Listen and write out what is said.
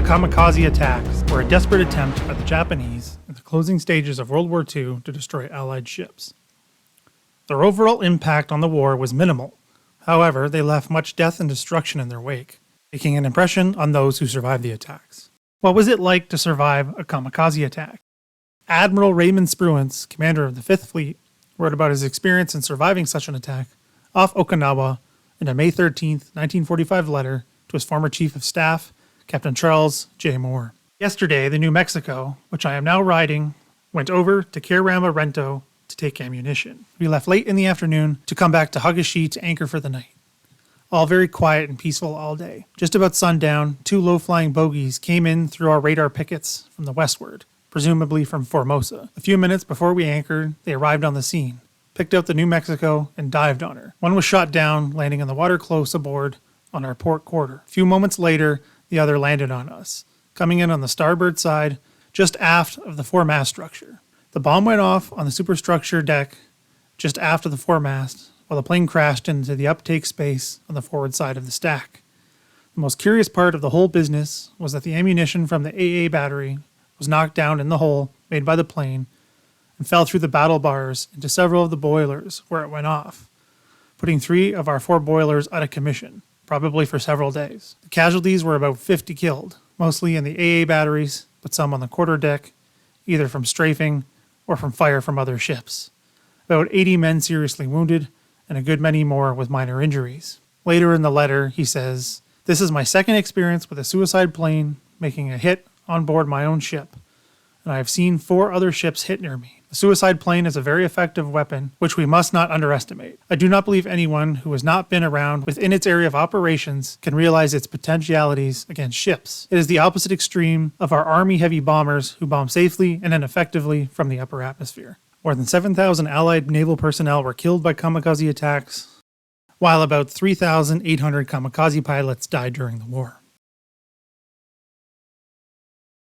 Kamikaze attacks were a desperate attempt by the Japanese in the closing stages of World War II to destroy Allied ships. Their overall impact on the war was minimal. However, they left much death and destruction in their wake, making an impression on those who survived the attacks. What was it like to survive a kamikaze attack? Admiral Raymond Spruance, commander of the 5th Fleet, wrote about his experience in surviving such an attack off Okinawa in a May 13, 1945 letter to his former Chief of Staff, Captain Charles J. Moore. Yesterday, the New Mexico, which I am now riding, went over to Kirama-Rento to take ammunition. We left late in the afternoon to come back to Higashi to anchor for the night. All very quiet and peaceful all day. Just about sundown, 2 low-flying bogies came in through our radar pickets from the westward, presumably from Formosa. A few minutes before we anchored, they arrived on the scene, picked out the New Mexico, and dived on her. One was shot down, landing in the water close aboard on our port quarter. A few moments later, the other landed on us, coming in on the starboard side, just aft of the foremast structure. The bomb went off on the superstructure deck, just aft of the foremast, while the plane crashed into the uptake space on the forward side of the stack. The most curious part of the whole business was that the ammunition from the AA battery was knocked down in the hole made by the plane and fell through the battle bars into several of the boilers where it went off, putting 3 of our 4 boilers out of commission, probably for several days. The casualties were about 50 killed, mostly in the AA batteries, but some on the quarterdeck, either from strafing or from fire from other ships. About 80 men seriously wounded, and a good many more with minor injuries. Later in the letter, he says, "This is my second experience with a suicide plane making a hit on board my own ship, and I have seen 4 other ships hit near me. The suicide plane is a very effective weapon, which we must not underestimate. I do not believe anyone who has not been around within its area of operations can realize its potentialities against ships. It is the opposite extreme of our Army heavy bombers who bomb safely and ineffectively from the upper atmosphere." More than 7,000 Allied naval personnel were killed by kamikaze attacks, while about 3,800 kamikaze pilots died during the war.